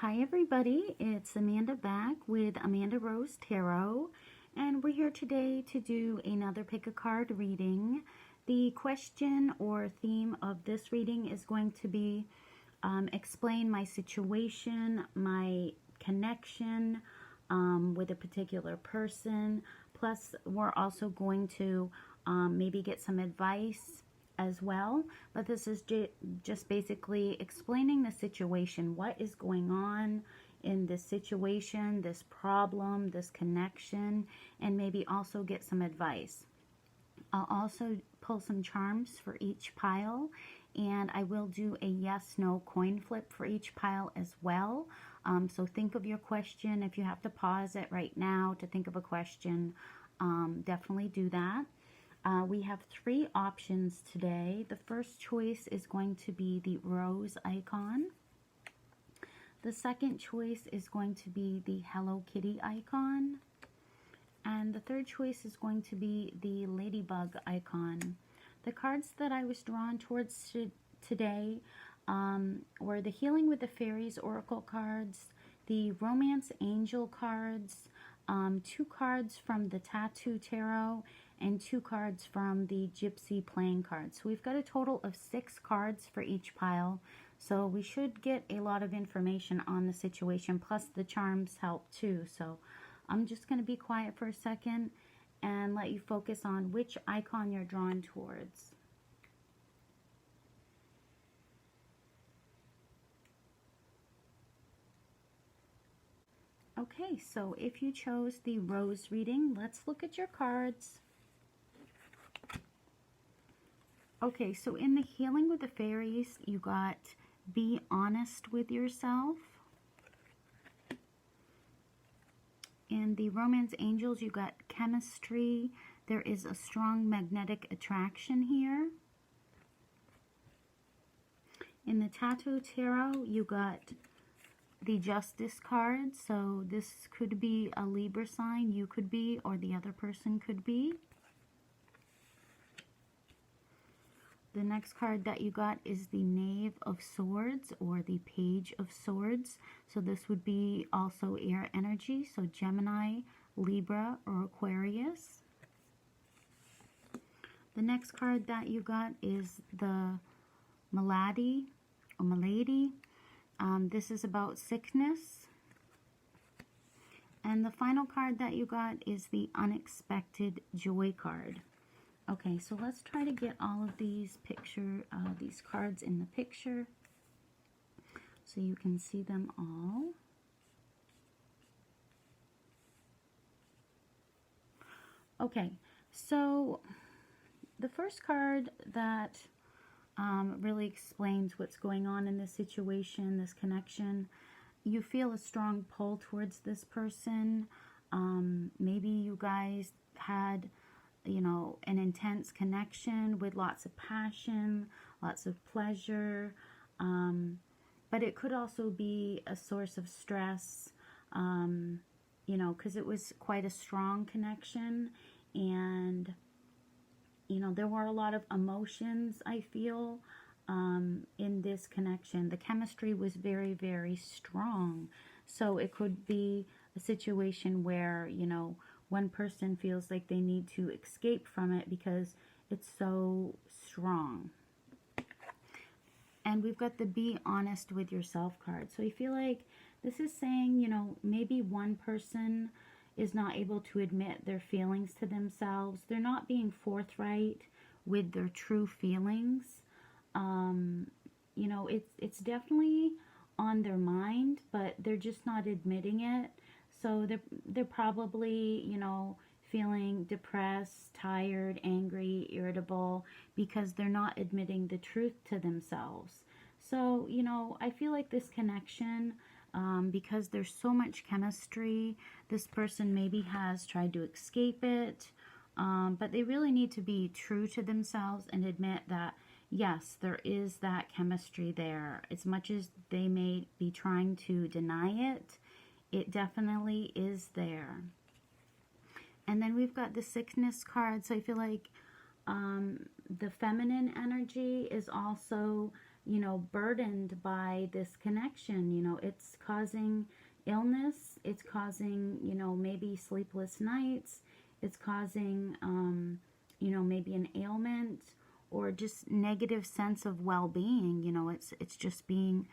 Hi everybody, it's Amanda back with Amandarosetarot, and we're here today to do another pick a card reading. The question or theme of this reading is going to be explain my situation, my connection with a particular person, plus we're also going to maybe get some advice as well, but this is just basically explaining the situation, what is going on in this situation, this problem, this connection, and maybe also get some advice. I'll also pull some charms for each pile, and I will do a yes/no coin flip for each pile as well. So think of your question. If you have to pause it right now to think of a question, definitely do that. We have three options today. The first choice is going to be the rose icon. The second choice is going to be the Hello Kitty icon. And the third choice is going to be the Ladybug icon. The cards that I was drawn towards today were the Healing with the Fairies Oracle cards, the Romance Angel cards, 2 cards from the Tattoo Tarot, and 2 cards from the Gypsy playing cards. So we've got a total of 6 cards for each pile. So we should get a lot of information on the situation, plus the charms help too. So I'm just going to be quiet for a second and let you focus on which icon you're drawn towards. Okay, so if you chose the rose reading, let's look at your cards. Okay, so in the Healing with the Fairies, you got be honest with yourself. In the Romance Angels, you got chemistry. There is a strong magnetic attraction here. In the Tattoo Tarot, you got the Justice card. So this could be a Libra sign, you could be, or the other person could be. The next card that you got is the Knave of Swords or the Page of Swords. So this would be also air energy, so Gemini, Libra, or Aquarius. The next card that you got is the Malady or Malady. This is about sickness. And the final card that you got is the Unexpected Joy card. Okay, so let's try to get all of these cards in the picture so you can see them all. Okay, so the first card that really explains what's going on in this situation, this connection. You feel a strong pull towards this person. Maybe you guys had an intense connection with lots of passion, lots of pleasure, but it could also be a source of stress, because it was quite a strong connection, and there were a lot of emotions, I feel, in this connection. The chemistry was very, very strong, so it could be a situation where, one person feels like they need to escape from it because it's so strong. And we've got the Be Honest with Yourself card. So I feel like this is saying, maybe one person is not able to admit their feelings to themselves. They're not being forthright with their true feelings. It's definitely on their mind, but they're just not admitting it. So they're probably, feeling depressed, tired, angry, irritable, because they're not admitting the truth to themselves. So, I feel like this connection, because there's so much chemistry, this person maybe has tried to escape it, but they really need to be true to themselves and admit that, yes, there is that chemistry there. As much as they may be trying to deny it, it definitely is there. And then we've got the sickness card. So I feel like the feminine energy is also you know, burdened by this connection. You know, it's causing illness, it's causing, you know, maybe sleepless nights, it's causing, you know, maybe an ailment or just negative sense of well-being. You know, it's just being,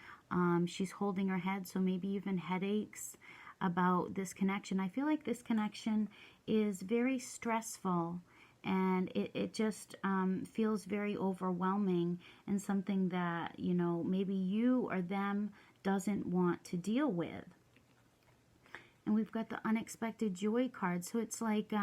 she's holding her head, so maybe even headaches about this connection. I feel like this connection is very stressful, and it just feels very overwhelming, and something that, you know, maybe you or them doesn't want to deal with. And we've got the unexpected joy card. So it's like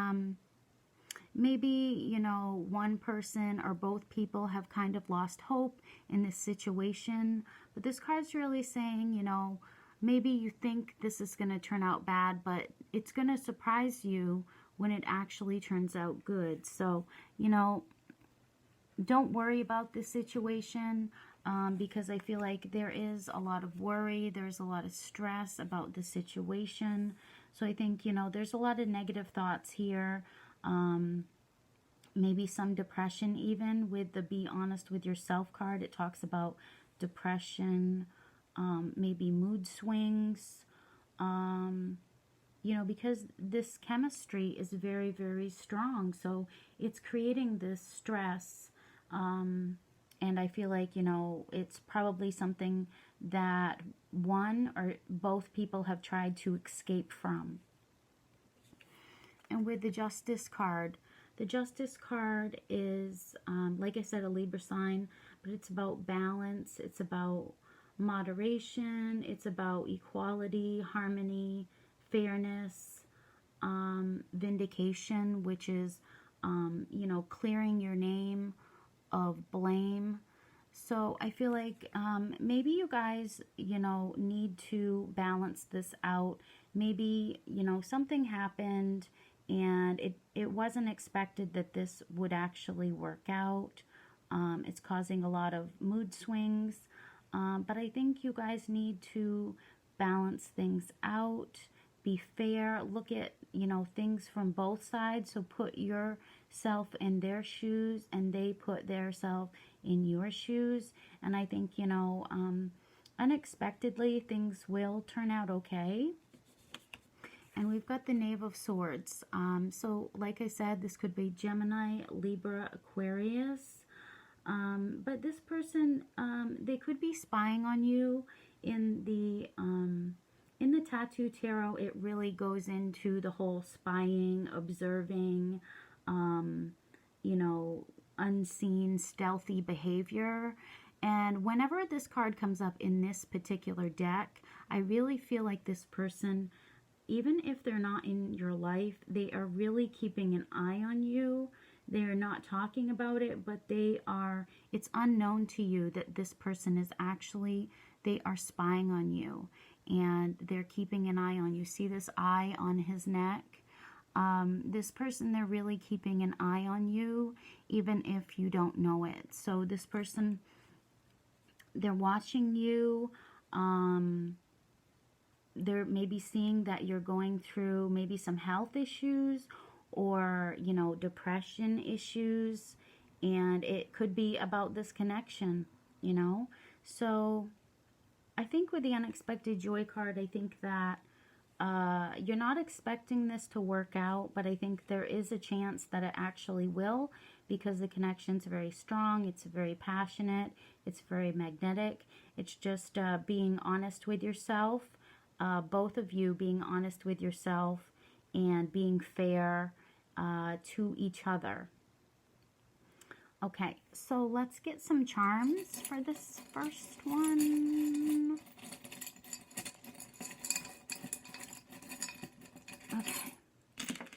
maybe, you know, one person or both people have kind of lost hope in this situation. But this card's really saying, you know, maybe you think this is going to turn out bad, but it's going to surprise you when it actually turns out good. So, you know, don't worry about this situation, because I feel like there is a lot of worry, there's a lot of stress about the situation. So I think, you know, there's a lot of negative thoughts here, maybe some depression even. With the Be Honest With Yourself card, it talks about depression, maybe mood swings, you know, because this chemistry is very, very strong. So it's creating this stress. And I feel like, you know, it's probably something that one or both people have tried to escape from. And with the Justice card, the Justice card is, like I said, a Libra sign, but it's about balance, it's about moderation, it's about equality, harmony, fairness, vindication, which is, you know, clearing your name of blame. So I feel like maybe you guys, you know, need to balance this out. Maybe, you know, something happened and it wasn't expected that this would actually work out. It's causing a lot of mood swings. But I think you guys need to balance things out, be fair, look at, you know, things from both sides. So put yourself in their shoes and they put their self in your shoes. And I think, you know, unexpectedly things will turn out okay. And we've got the Knave of Swords. So like I said, this could be Gemini, Libra, Aquarius. But this person, they could be spying on you. In the Tattoo Tarot, it really goes into the whole spying, observing, you know, unseen, stealthy behavior. And whenever this card comes up in this particular deck, I really feel like this person, even if they're not in your life, they are really keeping an eye on you. They're not talking about it, but they are, it's unknown to you that this person is actually, they are spying on you. And they're keeping an eye on you. See this eye on his neck? This person, they're really keeping an eye on you, even if you don't know it. So this person, they're watching you. They're maybe seeing that you're going through maybe some health issues or, you know, depression issues. And it could be about this connection, you know. So I think with the Unexpected Joy card, I think that you're not expecting this to work out, but I think there is a chance that it actually will, because the connection's very strong, it's very passionate, it's very magnetic. It's just being honest with yourself, both of you being honest with yourself and being fair to each other. Okay, so let's get some charms for this first one. Okay,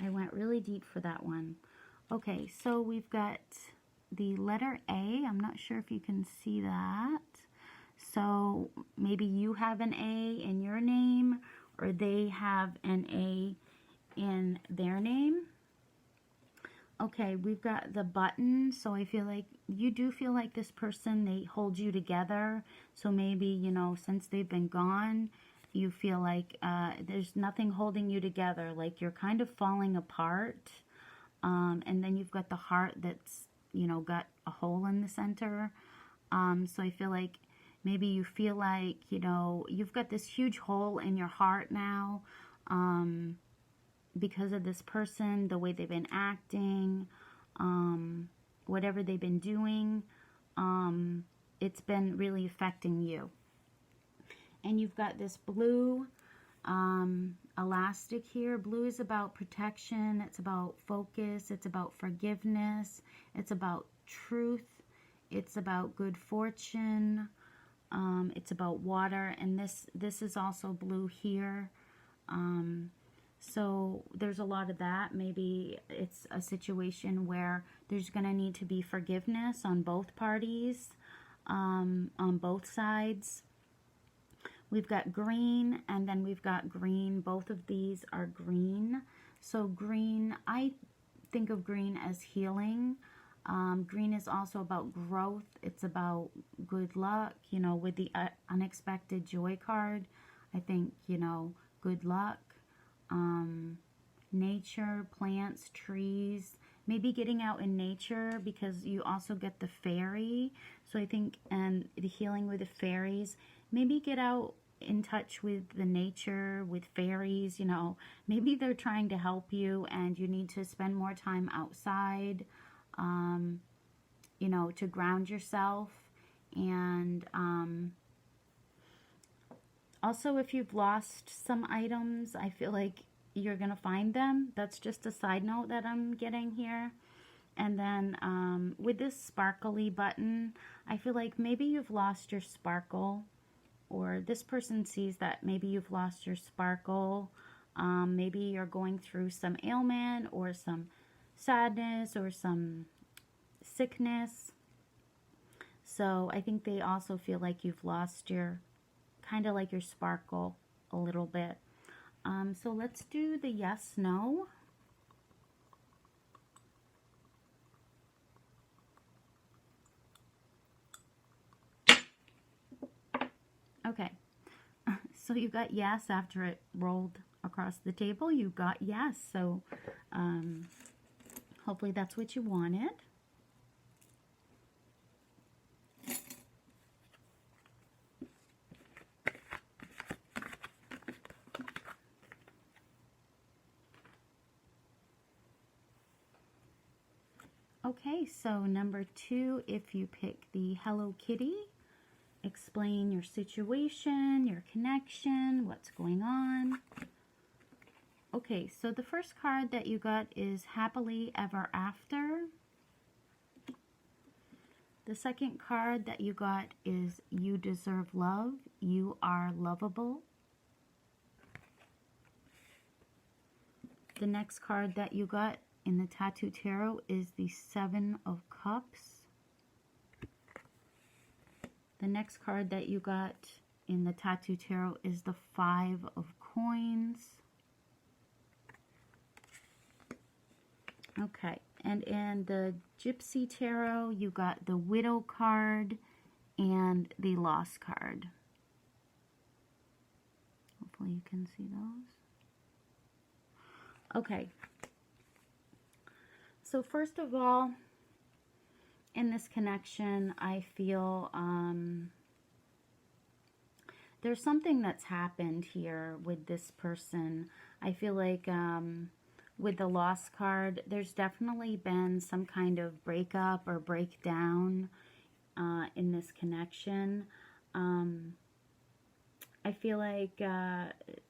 I went really deep for that one. Okay, so we've got the letter A. I'm not sure if you can see that. So maybe you have an A in your name, or they have an A in their name. Okay, we've got the button. So I feel like you do feel like this person, they hold you together. So maybe, you know, since they've been gone, you feel like there's nothing holding you together. Like you're kind of falling apart. And then you've got the heart that's, you know, got a hole in the center. So I feel like maybe you feel like, you know, you've got this huge hole in your heart now because of this person, the way they've been acting, whatever they've been doing. It's been really affecting you. And you've got this blue elastic here. Blue is about protection. It's about focus. It's about forgiveness. It's about truth. It's about good fortune. It's about water. And this is also blue here. So there's a lot of that. Maybe it's a situation where there's going to need to be forgiveness on both parties, on both sides. We've got green, and then we've got green. Both of these are green. So green, I think of green as healing. Green is also about growth. It's about good luck. You know, with the unexpected joy card, I think, you know, good luck. Nature, plants, trees, maybe getting out in nature, because you also get the fairy. So I think, and the healing with the fairies, maybe get out in touch with the nature, with fairies, you know, maybe they're trying to help you and you need to spend more time outside, you know, to ground yourself. And also, if you've lost some items, I feel like you're going to find them. That's just a side note that I'm getting here. And then with this sparkly button, I feel like maybe you've lost your sparkle, or this person sees that maybe you've lost your sparkle. Maybe you're going through some ailment or some sadness or some sickness. So I think they also feel like you've lost your, kind of like your sparkle a little bit. So let's do the yes, no. Okay, so you got yes after it rolled across the table. You got yes, so hopefully that's what you wanted. Okay, so number 2, if you pick the Hello Kitty, explain your situation, your connection, what's going on. Okay, so the first card that you got is Happily Ever After. The second card that you got is You Deserve Love, You Are Lovable. The next card that you got in the Tattoo Tarot is the Seven of Cups. The next card that you got in the Tattoo Tarot is the Five of Coins. Okay, and in the Gypsy Tarot, you got the Widow card and the Lost card. Hopefully you can see those. Okay. So first of all, in this connection, I feel there's something that's happened here with this person. I feel like with the Lost card, there's definitely been some kind of breakup or breakdown in this connection. I feel like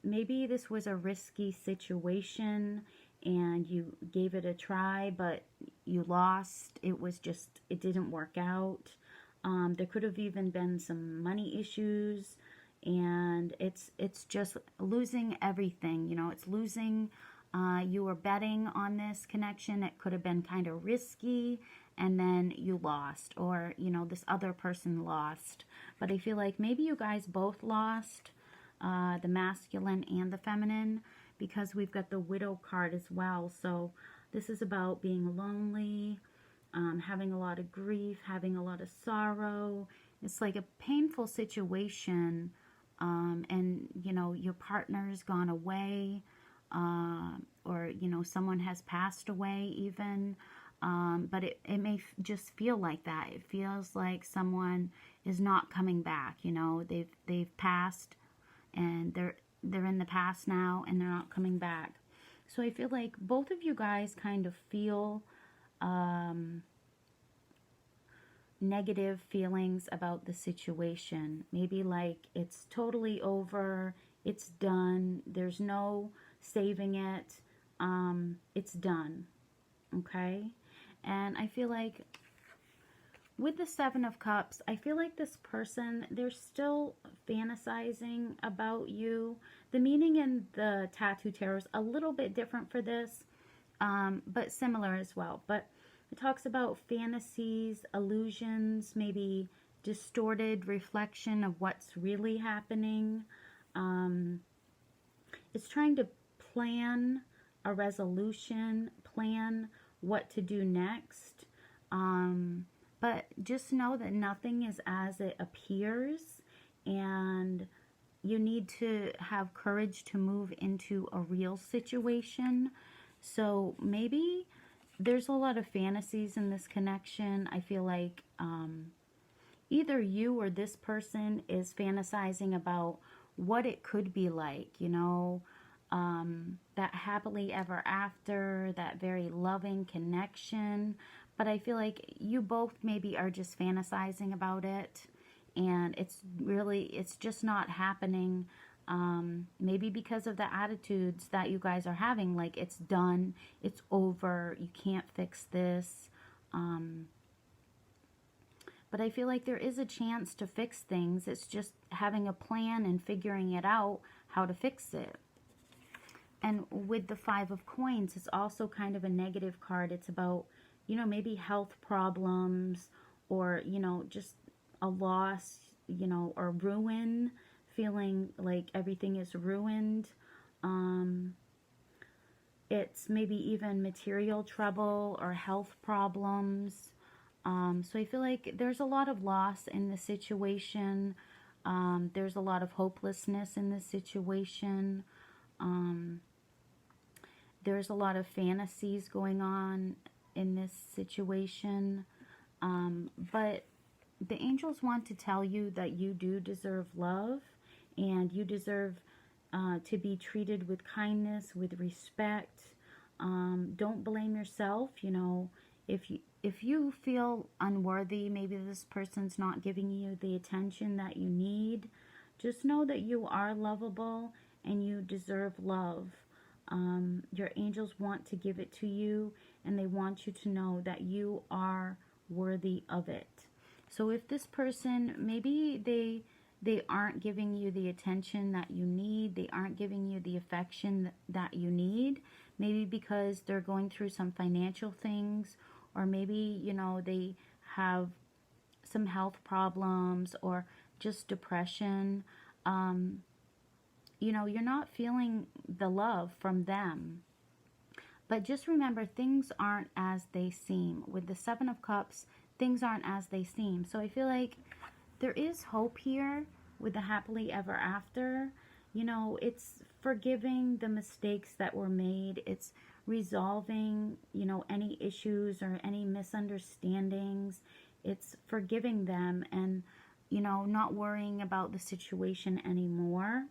maybe this was a risky situation and you gave it a try, but you lost. It was just, it didn't work out. There could have even been some money issues, and it's just losing everything. You know, it's losing. You were betting on this connection. It could have been kind of risky, and then you lost, or, you know, this other person lost. But I feel like maybe you guys both lost, the masculine and the feminine, because we've got the Widow card as well. So this is about being lonely, having a lot of grief, having a lot of sorrow. It's like a painful situation, and, you know, your partner's gone away, or, you know, someone has passed away even. but it may just feel like that. It feels like someone is not coming back. You know, they've passed, and they're in the past now, and they're not coming back. So I feel like both of you guys kind of feel negative feelings about the situation. Maybe like it's totally over, it's done, there's no saving it, it's done. Okay? And I feel like with the Seven of Cups, I feel like this person, they're still fantasizing about you. The meaning in the Tattoo Tarot is a little bit different for this, but similar as well. But it talks about fantasies, illusions, maybe distorted reflection of what's really happening. It's trying to plan a resolution, plan what to do next. But just know that nothing is as it appears, and you need to have courage to move into a real situation. So maybe there's a lot of fantasies in this connection. I feel like either you or this person is fantasizing about what it could be like, you know, that happily ever after, that very loving connection. But I feel like you both maybe are just fantasizing about it, and it's just not happening. Maybe because of the attitudes that you guys are having, like it's done, it's over, you can't fix this. But I feel like there is a chance to fix things. It's just having a plan and figuring it out how to fix it. And with the Five of Coins, it's also kind of a negative card. It's about, you know, maybe health problems, or, you know, just a loss, you know, or ruin, feeling like everything is ruined. It's maybe even material trouble or health problems. So I feel like there's a lot of loss in the situation. There's a lot of hopelessness in this situation. There's a lot of fantasies going on in this situation. But the angels want to tell you that you do deserve love, and you deserve to be treated with kindness, with respect. Don't blame yourself. You know, if you feel unworthy, maybe this person's not giving you the attention that you need, just know that you are lovable and you deserve love. Your angels want to give it to you, and they want you to know that you are worthy of it. So if this person, maybe they aren't giving you the attention that you need, they aren't giving you the affection that you need, maybe because they're going through some financial things, or maybe, you know, they have some health problems or just depression. You know, you're not feeling the love from them. But just remember, things aren't as they seem. With the Seven of Cups, things aren't as they seem. So I feel like there is hope here with the happily ever after. You know, it's forgiving the mistakes that were made. It's resolving, you know, any issues or any misunderstandings. It's forgiving them and, you know, not worrying about the situation anymore.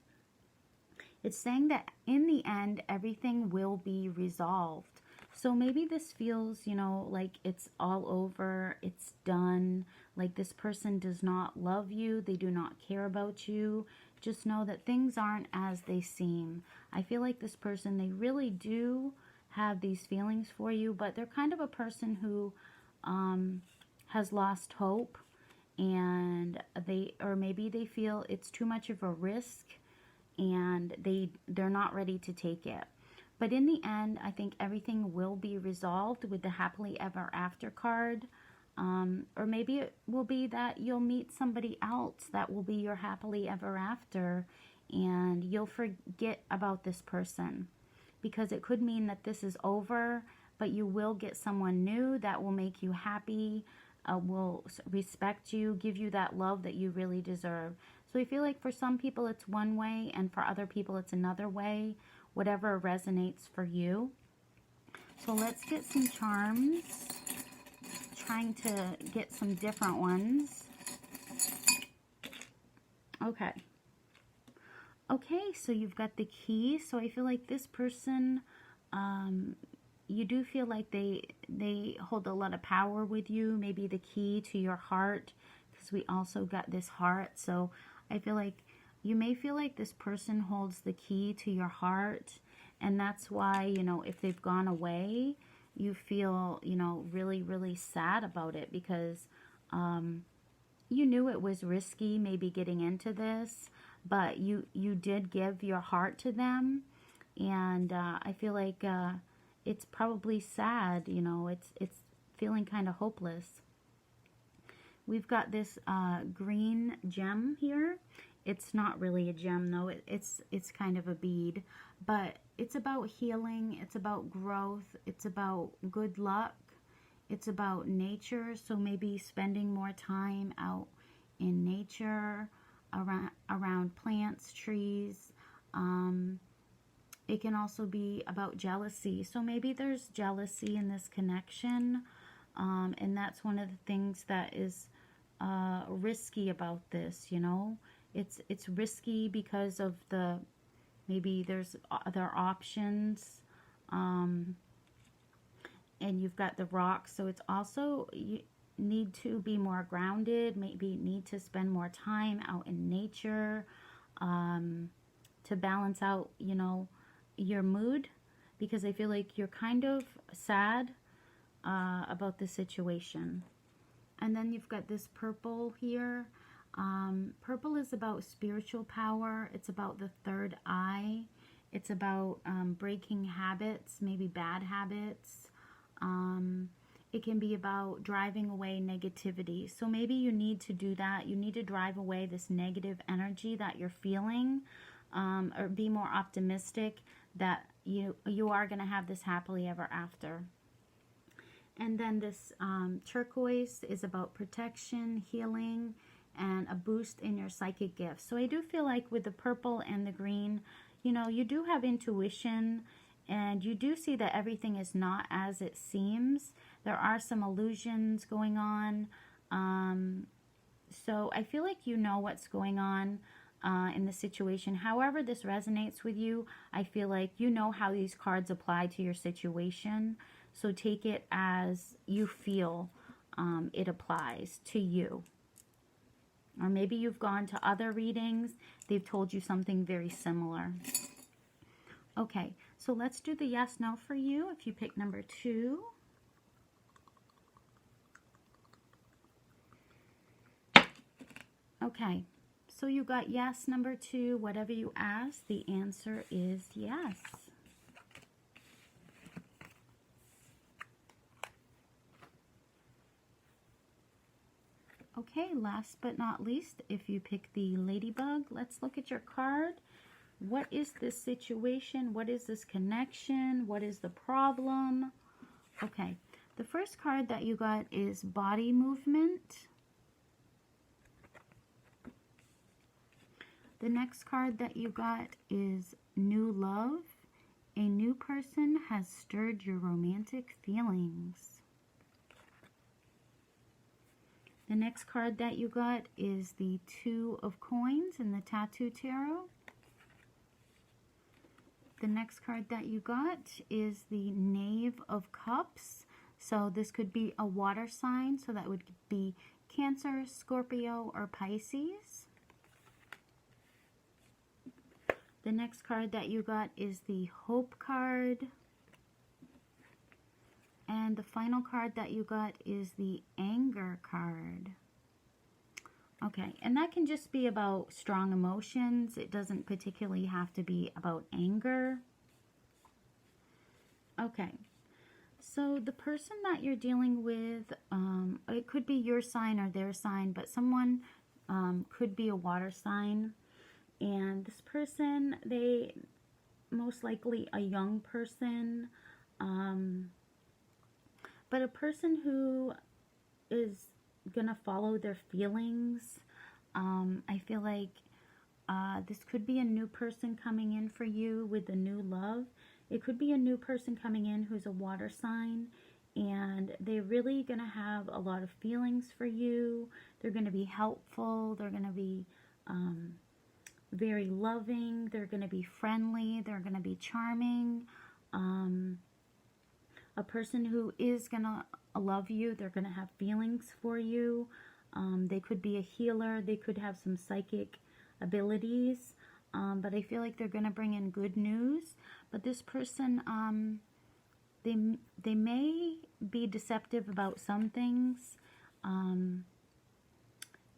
It's saying that in the end, everything will be resolved. So maybe this feels, you know, like it's all over, it's done, like this person does not love you, they do not care about you. Just know that things aren't as they seem. I feel like this person, they really do have these feelings for you, but they're kind of a person who has lost hope, and maybe they feel it's too much of a risk, and they're not ready to take it. But in the end, I think everything will be resolved with the happily ever after card. Or maybe it will be that you'll meet somebody else that will be your happily ever after, and you'll forget about this person. Because it could mean that this is over, but you will get someone new that will make you happy, will respect you, give you that love that you really deserve. So I feel like for some people it's one way, and for other people it's another way, whatever resonates for you. So let's get some charms. Trying to get some different ones. Okay. Okay, so you've got the key. So I feel like this person, you do feel like they hold a lot of power with you. Maybe the key to your heart, because we also got this heart. So I feel like you may feel like this person holds the key to your heart. And that's why, you know, if they've gone away, you feel, you know, really, really sad about it, because you knew it was risky maybe getting into this, but you did give your heart to them. And I feel like it's probably sad, you know, it's feeling kind of hopeless. We've got this green gem here. It's not really a gem though, it's kind of a bead, but it's about healing, it's about growth, it's about good luck, it's about nature. So maybe spending more time out in nature, around plants, trees. It can also be about jealousy. So maybe there's jealousy in this connection, and that's one of the things that is risky about this, you know. It's risky because of maybe there's other options, and you've got the rocks. So it's also, you need to be more grounded, maybe need to spend more time out in nature, to balance out, you know, your mood, because I feel like you're kind of sad about the situation. And then you've got this purple here. Purple is about spiritual power. It's about the third eye. It's about breaking habits, maybe bad habits. It can be about driving away negativity. So maybe you need to do that. You need to drive away this negative energy that you're feeling, or be more optimistic that you are going to have this happily ever after. And then this turquoise is about protection, healing, and a boost in your psychic gifts. So I do feel like with the purple and the green, you know, you do have intuition, and you do see that everything is not as it seems. There are some illusions going on. So I feel like you know what's going on in the situation. However this resonates with you, I feel like you know how these cards apply to your situation. So take it as you feel it applies to you. Or maybe you've gone to other readings. They've told you something very similar. Okay, so let's do the yes, no for you if you pick number 2. Okay, so you got yes, number 2. Whatever you ask, the answer is yes. Okay, last but not least, if you pick the Ladybug, let's look at your card. What is this situation? What is this connection? What is the problem? Okay, the first card that you got is body movement. The next card that you got is new love. A new person has stirred your romantic feelings. The next card that you got is the Two of Coins in the Tattoo Tarot. The next card that you got is the Knave of Cups. So this could be a water sign, so that would be Cancer, Scorpio, or Pisces. The next card that you got is the Hope card. And the final card that you got is the Anger card. Okay, and that can just be about strong emotions. It doesn't particularly have to be about anger. Okay, so the person that you're dealing with, it could be your sign or their sign, but someone could be a water sign. And this person, they most likely a young person, but a person who is gonna follow their feelings. I feel like this could be a new person coming in for you with a new love. it could be a new person coming in who's a water sign, and they're really going to have a lot of feelings for you. They're going to be helpful. They're going to be very loving. They're going to be friendly. They're going to be charming. A person who is going to love you. They're going to have feelings for you. They could be a healer. They could have some psychic abilities. But I feel like they're going to bring in good news. But this person, they may be deceptive about some things.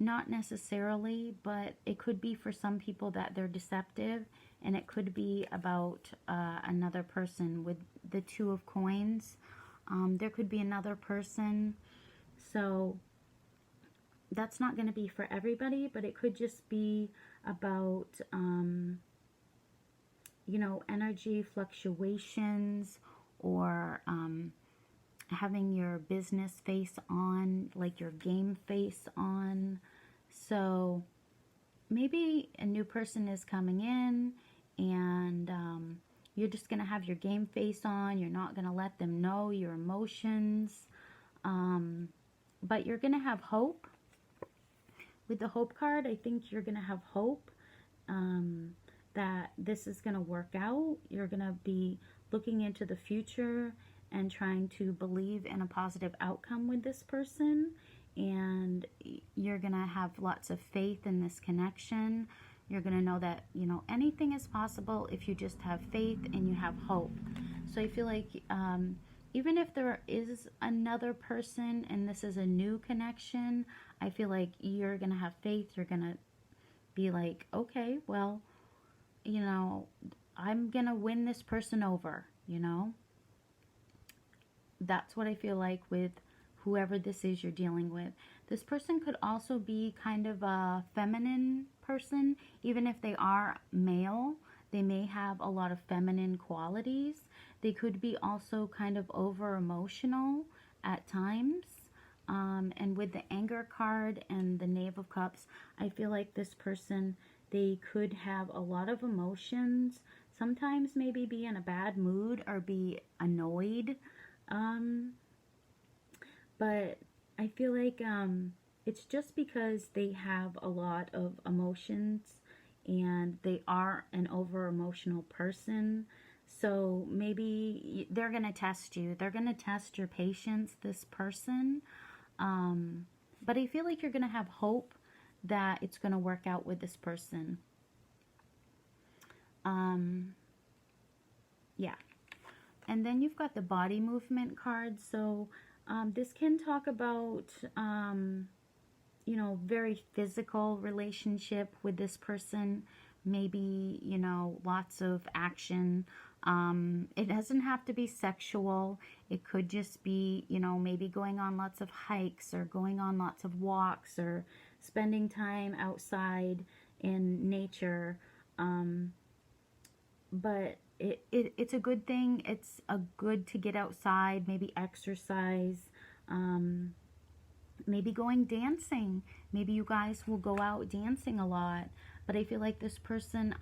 Not necessarily, but it could be for some people that they're deceptive, and it could be about another person with the Two of Coins. There could be another person, so that's not going to be for everybody, but it could just be about, you know, energy fluctuations, or having your business face on, like your game face on. So maybe a new person is coming in, and you're just going to have your game face on. You're not going to let them know your emotions, but you're going to have hope. With the hope card, I think you're going to have hope that this is going to work out. You're going to be looking into the future and trying to believe in a positive outcome with this person, and you're going to have lots of faith in this connection. You're going to know that, you know, anything is possible if you just have faith and you have hope. So I feel like even if there is another person and this is a new connection, I feel like you're going to have faith. You're going to be like, okay, well, you know, I'm going to win this person over, you know. That's what I feel like with whoever this is you're dealing with. This person could also be kind of a feminine person. Even if they are male, they may have a lot of feminine qualities. They could be also kind of over emotional at times. And with the anger card and the Knave of Cups, I feel like this person, they could have a lot of emotions. Sometimes maybe be in a bad mood or be annoyed. But I feel like it's just because they have a lot of emotions and they are an over emotional person. So maybe they're going to test you. They're going to test your patience, this person. But I feel like you're going to have hope that it's going to work out with this person. Yeah. And then you've got the body movement card. So this can talk about, you know, very physical relationship with this person. Maybe, you know, lots of action. It doesn't have to be sexual. It could just be, you know, maybe going on lots of hikes or going on lots of walks or spending time outside in nature. But it's a good thing. It's a good to get outside, maybe exercise, maybe going dancing. Maybe you guys will go out dancing a lot. But I feel like this person,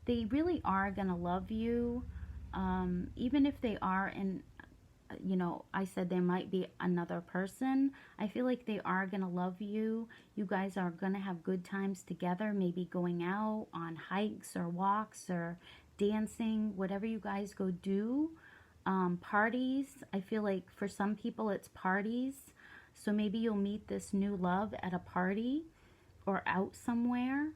they really are going to love you. Even if they are in, you know, I said there might be another person. I feel like they are going to love you. You guys are going to have good times together, maybe going out on hikes or walks or dancing, whatever you guys go do. Parties, I feel like for some people it's parties. So maybe you'll meet this new love at a party or out somewhere.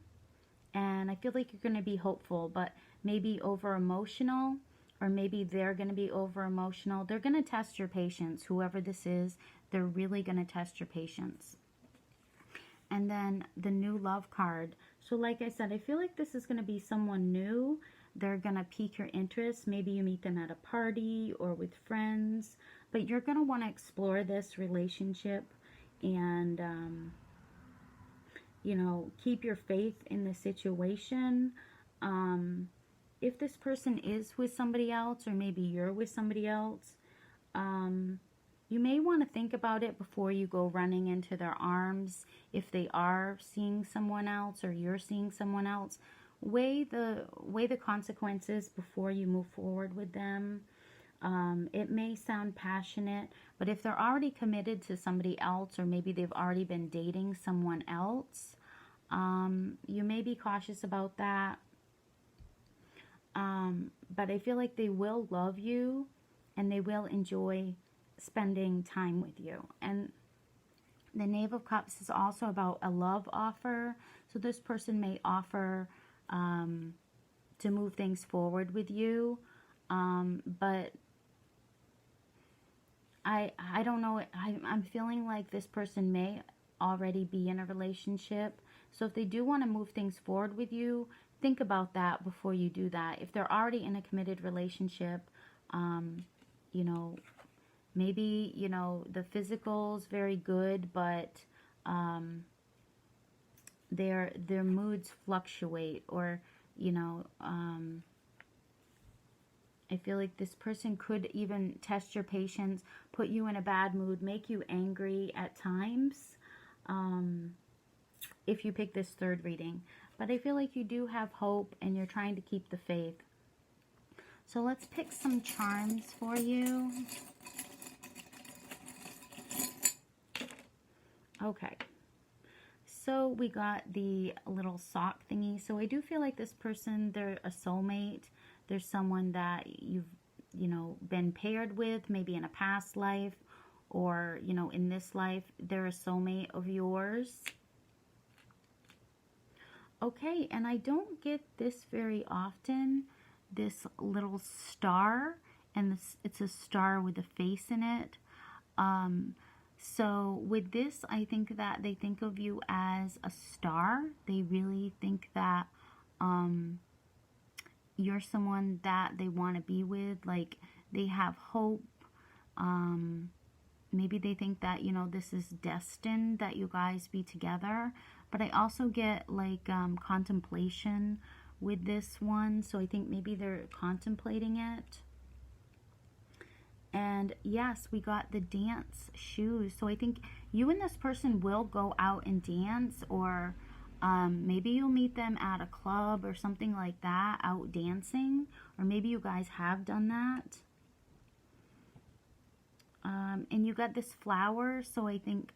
And I feel like you're going to be hopeful, but maybe over emotional, or maybe they're going to be over emotional. They're going to test your patience. Whoever this is, they're really going to test your patience. And then the new love card. So like I said, I feel like this is going to be someone new. They're going to pique your interest. Maybe you meet them at a party or with friends. But you're going to want to explore this relationship and, you know, keep your faith in the situation. If this person is with somebody else, or maybe you're with somebody else, you may want to think about it before you go running into their arms. If they are seeing someone else or you're seeing someone else, weigh the consequences before you move forward with them. It may sound passionate, but if they're already committed to somebody else, or maybe they've already been dating someone else, you may be cautious about that. But I feel like they will love you and they will enjoy spending time with you. And the Knave of Cups is also about a love offer. So this person may offer to move things forward with you. But I don't know. I'm feeling like this person may already be in a relationship. So if they do want to move things forward with you, think about that before you do that. If they're already in a committed relationship, you know, maybe, you know, the physical's very good, but their moods fluctuate, or, you know, I feel like this person could even test your patience, put you in a bad mood, make you angry at times, if you pick this third reading. But I feel like you do have hope and you're trying to keep the faith. So let's pick some charms for you. Okay. So we got the little sock thingy. So I do feel like this person, they're a soulmate. There's someone that you've, you know, been paired with, maybe in a past life, or, you know, in this life, they're a soulmate of yours. Okay, and I don't get this very often, this little star, and this, it's a star with a face in it. So with this, I think that they think of you as a star. They really think that you're someone that they want to be with. Like, they have hope. Maybe they think that, you know, this is destined, that you guys be together. But I also get, like, contemplation with this one. So I think maybe they're contemplating it. And yes, we got the dance shoes. So I think you and this person will go out and dance, or maybe you'll meet them at a club or something like that, out dancing. Or maybe you guys have done that. And you got this flower. So I think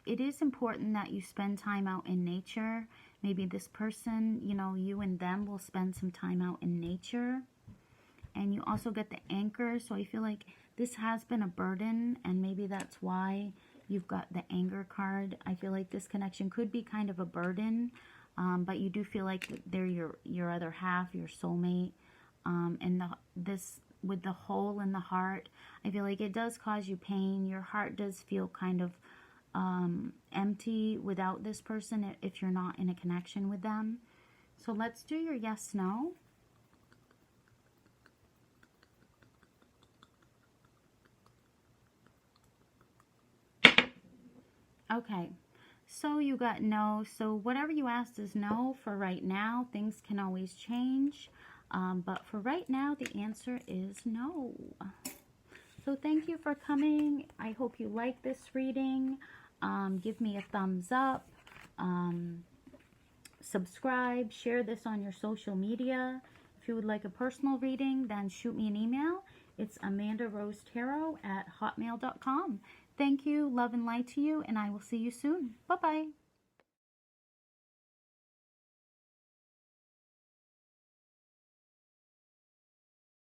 it is important that you spend time out in nature. Maybe this person, you know, you and them will spend some time out in nature. And you also get the anchor. So I feel like this has been a burden, and maybe that's why you've got the anger card. I feel like this connection could be kind of a burden, but you do feel like they're your other half, your soulmate. And this with the hole in the heart, I feel like it does cause you pain. Your heart does feel kind of empty without this person if you're not in a connection with them. So let's do your yes, no. Okay, so you got no. So whatever you asked is no for right now. Things can always change. But for right now, the answer is no. So thank you for coming. I hope you like this reading. Give me a thumbs up. Subscribe. Share this on your social media. If you would like a personal reading, then shoot me an email. It's Amandarosetarot@hotmail.com. Thank you, love and light to you, and I will see you soon. Bye-bye.